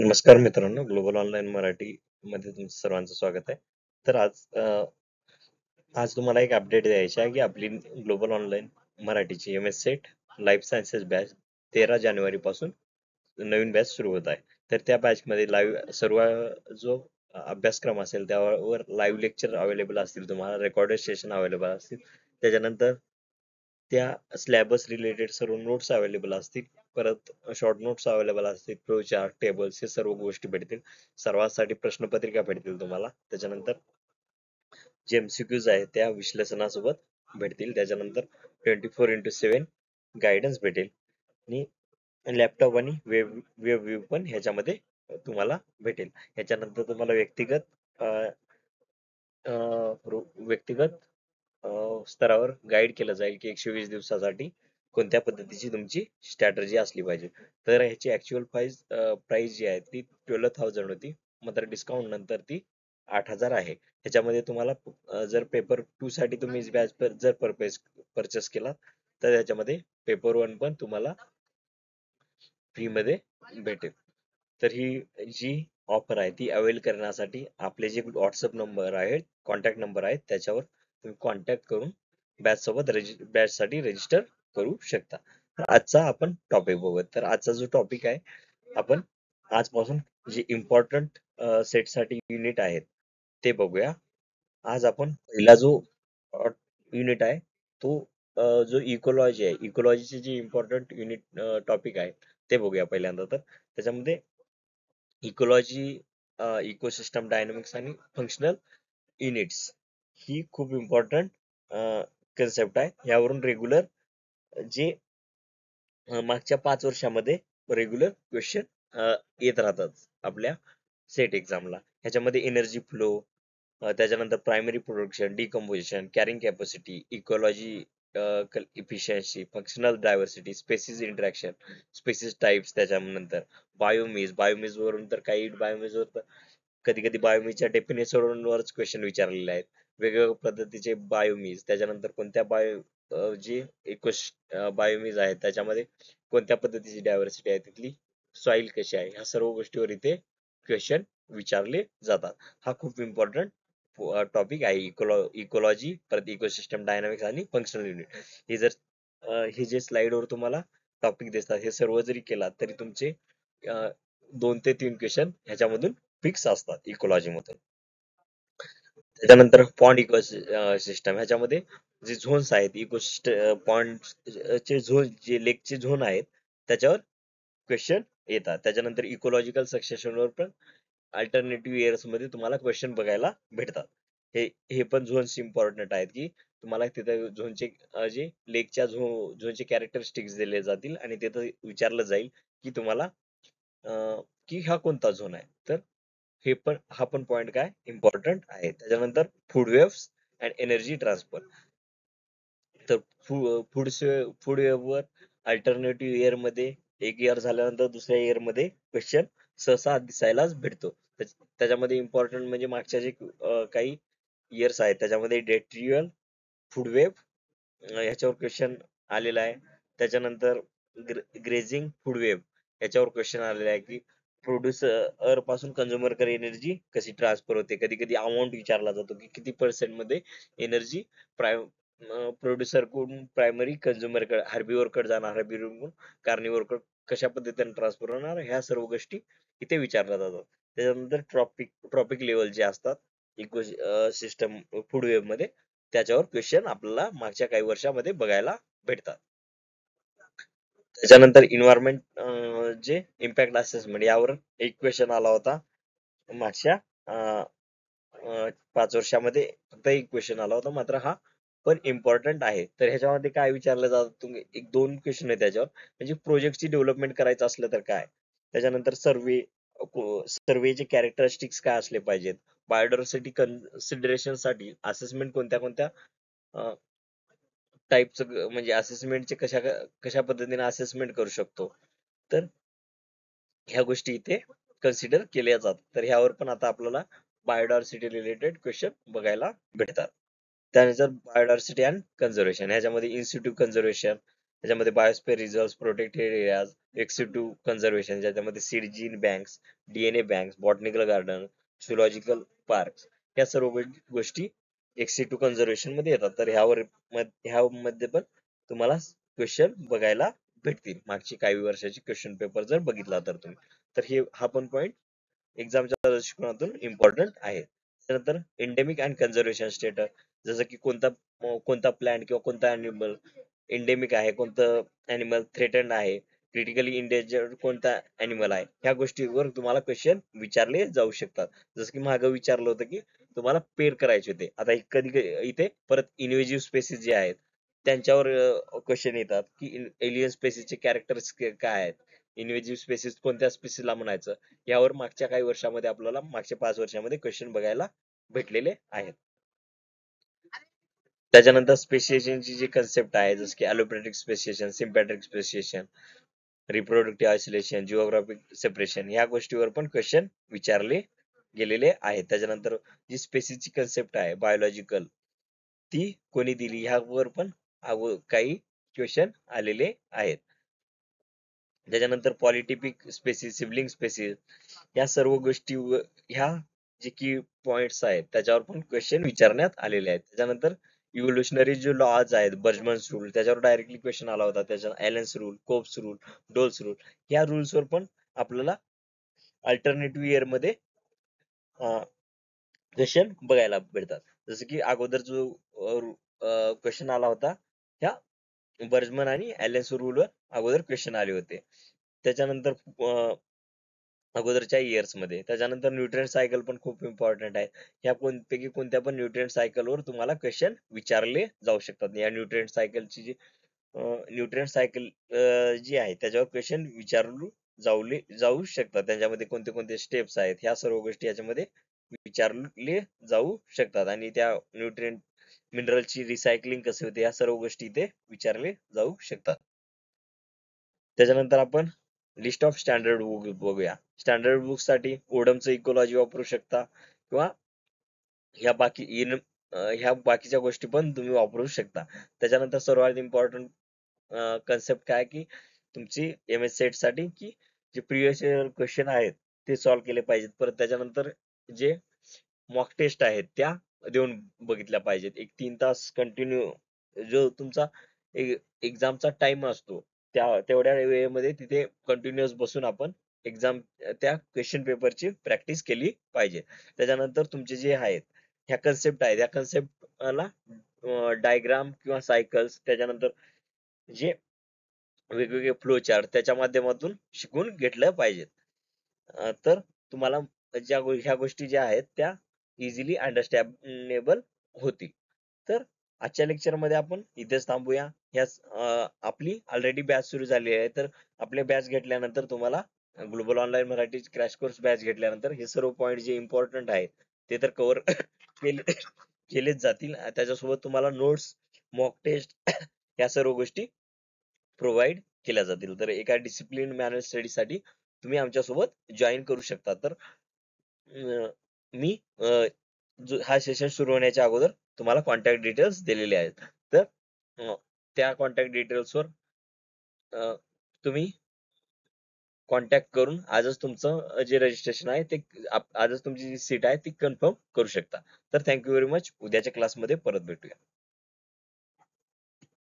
नमस्कार मित्रांनो, global online Marathi मध्ये तुमचं सर्वांचं स्वागत आहे. तर आज तुम्हाला एक अपडेट द्यायची आहे की आपली ग्लोबल ऑनलाईन मराठीची MS set life sciences batch 13 जानेवारी पासून नवीन बॅच सुरू होत आहे. तर त्या बॅच मध्ये लाईव्ह सर्व जो अभ्यासक्रम असेल त्यावर लाईव्ह लेक्चर अवेलेबल असतील, तुम्हाला रेकॉर्डेड सेशन अवेलेबल असतील. त्याच्यानंतर त्या स्लॅबस रिलेटेड सर्व नोट्स अवेलेबल असतील. परत शॉर्ट नोट्स अवेलेबल असतील, फ्लो चार्ट, टेबल्स, हे सर्व गोष्टी भेटतील. सर्वांसाठी प्रश्नपत्रिका भेटतील तुम्हाला. त्याच्यानंतर जे MCQs आहेत त्या विश्लेषणासोबत भेटतील. त्याच्यानंतर 24x7 गायडन्स भेटेल आणि लॅपटॉप आणि वेब वेब व्ह्यू पण ह्याच्यामध्ये तुम्हाला भेटेल. ह्याच्यानंतर तुम्हाला अं, व्यक्तिगत स्तरावर गाईड केलं जाईल की 120 दिवसासाठी कोणत्या पद्धतीची तुमची स्ट्रॅटर्जी असली पाहिजे. तर ह्याची ऍक्च्युअल प्राइस जी आहे ती 12,000 होती, मात्र डिस्काउंट नंतर ती 8,000 आहे. ह्याच्यामध्ये तुम्हाला जर पेपर 2 साठी तुम्ही बॅच जर परचेस केला तर त्याच्यामध्ये पेपर 1 पण तुम्हाला फ्री मध्ये भेटेल. तर ही जी ऑफर आहे ती अवेल करण्यासाठी आपले जे व्हॉट्सअप नंबर आहेत, कॉन्टॅक्ट नंबर आहेत, त्याच्यावर तुम्ही कॉन्टॅक्ट करून बॅच साठी रजिस्टर करू शकता. तर आजचा आपण टॉपिक बघूया. तर आजचा जो टॉपिक आहे, आपण आजपासून जे इम्पॉर्टंट सेट साठी युनिट आहेत ते बघूया. आज आपण पहिला जो युनिट आहे तो जो इकोलॉजी आहे, इकोलॉजीचे जे इम्पॉर्टंट युनिट टॉपिक आहे ते बघूया पहिल्यांदा. तर त्याच्यामध्ये इकोलॉजी, इकोसिस्टम डायनामिक्स आणि फंक्शनल युनिट्स ही खूप इम्पॉर्टंट कन्सेप्ट आहे. यावरून रेग्युलर जे मागच्या 5 वर्षामध्ये रेग्युलर क्वेश्चन येत राहतात आपल्या सेट एक्झामला. ह्याच्यामध्ये एनर्जी फ्लो, त्याच्यानंतर primary production, decomposition, carrying capacity, ecology, efficiency, functional diversity, species interaction, species types, त्याच्यानंतर बायोमिज वरून तर काही बायोमिज वर कधी कधी बायोमीच्या डेफिनेशन वरच क्वेश्चन विचारलेले आहेत. वेगवेगळ्या पद्धतीचे बायोमीज, त्याच्यानंतर कोणत्या जे बायोमीज आहेत त्याच्यामध्ये कोणत्या पद्धतीची डायव्हर्सिटी आहे, तिथली सॉइल कशी आहे, ह्या सर्व गोष्टीवर इथे क्वेश्चन विचारले जातात. हा खूप इम्पॉर्टंट टॉपिक आहे. इकोलॉजी, परत इकोसिस्टम डायनामिक्स आणि फंक्शनल युनिट. हे जर हे जे स्लाइड वर तुम्हाला टॉपिक दिसतात हे सर्व जरी केला तरी तुमचे 2 ते 3 क्वेश्चन ह्याच्यामधून फिक्स असतात इकोलॉजी मधून. त्याच्यानंतर पॉन्ड इको सिस्टम, ह्याच्यामध्ये जे झोन्स आहेत, पॉन्ड चे झोन, जे लेकचे झोन आहेत त्याच्यावर क्वेश्चन येतात. त्याच्यानंतर इकोलॉजिकल सक्सेशनवर पण अल्टरनेटिव्ह इयर्स मध्ये तुम्हाला क्वेश्चन बघायला भेटतात. हे हे पण झोन्स इम्पॉर्टंट आहेत की तुम्हाला तिथे झोनचे जे लेकच्या झोनचे कॅरेक्टरिस्टिक्स दिले जातील आणि तिथं विचारलं जाईल की तुम्हाला की हा कोणता झोन आहे. तर हा पण पॉइंट काय इम्पॉर्टंट आहे. त्याच्यानंतर food waves and energy transfer. तर फूड वेव्हवर अल्टरनेटिव्ह इयर मध्ये एक इयर झाल्यानंतर दुसऱ्या इयर मध्ये क्वेश्चन सहसा दिसायलाच भेटतो. त्याच्यामध्ये इम्पॉर्टंट म्हणजे मागच्या जे काही इयर्स आहेत त्याच्यामध्ये डेट्रियल फूड वेव्ह ह्याच्यावर क्वेश्चन आलेला आहे. त्याच्यानंतर ग्रेझिंग फूड वेव्ह ह्याच्यावर क्वेश्चन आलेला आहे की प्रोड्युसर पासून कंझ्युमर कडे एनर्जी कशी ट्रान्सफर होते. कधी कधी अमाऊंट विचारला जातो की किती पर्सेंट मध्ये एनर्जी प्रोड्युसर कडून प्रायमरी कंझ्युमर कडे, हार्बिवर कडे जाणार, हार्बिवर कार्निवर कडे कशा पद्धतीने ट्रान्सफर होणार, ह्या सर्व गोष्टी इथे विचारल्या जातात. त्याच्यानंतर ट्रॉपिक लेवल जे असतात इको सिस्टम फूड वेव्ह मध्ये, त्याच्यावर क्वेश्चन आपल्याला मागच्या काही वर्षामध्ये बघायला भेटतात. त्याच्यानंतर इन्व्हायरमेंट, जे इम्पॅक्ट असेसमेंट, यावर एक क्वेश्चन आला होता मागच्या 5 वर्षामध्ये. फक्त एक क्वेश्चन आला होता, मात्र हा पण इम्पॉर्टंट आहे. तर ह्याच्यामध्ये काय विचारलं जातं, तुम्ही एक दोन क्वेश्चन आहे त्याच्यावर, म्हणजे प्रोजेक्टची डेव्हलपमेंट करायचं असलं तर काय. त्याच्यानंतर सर्वेचे कॅरेक्टरिस्टिक्स काय असले पाहिजेत, बायोडायव्हर्सिटी कन्सिडरेशन साठी असेसमेंट कोणत्या कोणत्या टाईपचं, म्हणजे असेसमेंटचे कशा कशा पद्धतीने असेसमेंट करू शकतो. तर ह्या गोष्टी इथे कन्सिडर केल्या जातात. तर ह्यावर पण आता आपल्याला बायोडायव्हर्सिटी रिलेटेड क्वेश्चन बघायला भेटतात. त्यानंतर बायोडायव्हर्सिटी अँड कन्झर्वेशन, ह्याच्यामध्ये इन्स्टिट्यूट कन्झर्वेशन, त्याच्यामध्ये biosphere reserve, protected areas, ex situ conservation, ज्याच्यामध्ये seed gene banks, DNA banks, botanical garden, zoological park, या सर्व गोष्टी एक्सिटिव्ह कन्झर्वेशन मध्ये येतात. तर ह्यामध्ये पण तुम्हाला क्वेश्चन बघायला भेटतील, मागची काही वर्षाची क्वेश्चन पेपर जर बघितला तर तुम्ही. तर हा पण पॉईंट एक्झामच्या दृष्टिकोनातून इम्पॉर्टंट आहे. त्यानंतर एंडेमिक अँड कन्झर्वेशन स्टेटस, जसं की कोणता प्लांट किंवा कोणता अॅनिमल एंडेमिक आहे, कोणतं अॅनिमल थ्रेटन्ड आहे, क्रिटिकली इंडेंजर्ड कोणता अॅनिमल आहे, ह्या गोष्टीवर तुम्हाला क्वेश्चन विचारले जाऊ शकतात. जसं की मागं विचारलं होतं की तुम्हाला पेर करायचे होते. आता इथे परत इन्व्हेजिव्ह स्पेसिस जे आहेत त्यांच्यावर क्वेश्चन येतात की एलियन स्पेसिसचे कॅरेक्टर्स काय आहेत, इन्व्हेजिव्ह स्पेसिस कोणत्या स्पेसिसला म्हणायचं, यावर मागच्या काही वर्षामध्ये आपल्याला मागच्या 5 वर्षामध्ये क्वेश्चन बघायला भेटलेले आहेत. त्याच्यानंतर स्पेसिएशनची जी कन्सेप्ट आहे, जसं की allopatric speciation, sympatric speciation, reproductive isolation, geographic separation, या गोष्टीवर पण क्वेश्चन विचारले गेलेले आहेत. त्याच्यानंतर जी स्पेसिसची कन्सेप्ट आहे बायोलॉजिकल, ती कोणी दिली, ह्यावर पण काही क्वेश्चन आलेले आहेत. त्याच्यानंतर पॉलिटिपिक स्पेसिस, सिबलिंग स्पेसिस, या सर्व गोष्टी, ह्या जे की पॉइंट्स आहेत त्याच्यावर पण क्वेश्चन विचारण्यात आलेले आहेत. त्याच्यानंतर इव्होल्युशनरी जे लॉज आहेत, बर्जमन्स रूल, त्याच्यावर डायरेक्टली क्वेश्चन आला होता. त्याच्या Allen's rule, Cope's rule, Dollo's rule, या रूल्सवर पण आपल्याला अल्टरनेटिव्ह इयर मध्ये क्वेश्चन बघायला भेटतात. जसं की अगोदर जो क्वेश्चन आला होता, ह्या बर्जमन आणि ॲलन्स रूलवर अगोदर क्वेश्चन आले होते. त्याच्यानंतर अगोदरच्या इयर्स मध्ये. त्याच्यानंतर न्यूट्रिएंट सायकल पण खूप इम्पॉर्टंट आहे. ह्या पैकी कोणत्या पण न्यूट्रिएंट सायकलवर तुम्हाला क्वेश्चन विचारले जाऊ शकतात. या न्यूट्रिएंट सायकलची जी न्यूट्रिएंट सायकल जी आहे त्याच्यावर क्वेश्चन जाऊ शकतात. त्याच्यामध्ये कोणते कोणते स्टेप्स आहेत, ह्या सर्व गोष्टी याच्यामध्ये विचारले जाऊ शकतात. आणि त्या न्यूट्रिएंट मिनरलची रिसायकलिंग कशी होते, या सर्व गोष्टी इथे विचारले जाऊ शकतात. त्याच्यानंतर आपण लिस्ट ऑफ स्टँडर्ड बुक बघूया. स्टँडर्ड बुक साठी ओडमचं इकोलॉजी वापरू शकता, किंवा ह्या बाकी ह्या बाकीच्या गोष्टी पण तुम्ही वापरू शकता. त्याच्यानंतर सर्वात इम्पॉर्टंट कन्सेप्ट काय की तुमची एम एस सेट साठी की जे प्रिव्हियस इयर क्वेश्चन आहेत ते सॉल्व्ह केले पाहिजेत. परत त्याच्यानंतर जे मॉक टेस्ट आहेत त्या देऊन बघितल्या पाहिजेत. एक 3 तास कंटिन्यू जो तुमचा एक्झामचा टाइम असतो, तेवढ्या वेळेमध्ये तिथे कंटिन्युअस बसून आपण एक्झाम त्या क्वेश्चन पेपरची प्रॅक्टिस केली पाहिजे. त्याच्यानंतर तुमचे जे आहेत ह्या कन्सेप्ट आहेत, या कन्सेप्टला डायग्राम किंवा सायकल्स, त्याच्यानंतर जे वेगवेगळे फ्लो चार्ट त्याच्या माध्यमातून शिकून घेतलं पाहिजे. तर तुम्हाला ह्या गोष्टी ज्या आहेत त्या इझिली अंडरस्टँडेबल होतील. तर आजच्या लेक्चर मध्ये आपण इथेच थांबूया. आपली ऑलरेडी बॅच सुरू झाली आहे. तर आपल्या बॅच घेतल्यानंतर तुम्हाला global online Marathi crash course batch घेतल्यानंतर हे सर्व पॉईंट जे इम्पॉर्टंट आहेत ते तर कव्हर केलेच जातील. त्याच्यासोबत तुम्हाला नोट्स, मॉक टेस्ट, या सर्व गोष्टी प्रोव्हाइड केल्या जातील. तर एका डिसिप्लिन मॅनर स्टडी साठी तुम्ही आमच्यासोबत जॉईन करू शकता. तर मी हा सेशन सुरू होण्याच्या अगोदर तुम्हाला कॉन्टॅक्ट डिटेल्स दिलेले आहेत. तर त्या कॉन्टॅक्ट डिटेल्सवर तुम्ही कॉन्टॅक्ट करून आजच तुमचं जे रजिस्ट्रेशन आहे ते आजच तुमची जी सीट आहे ती कन्फर्म करू शकता. तर थँक्यू व्हेरी मच. उद्याच्या क्लासमध्ये परत भेटूया.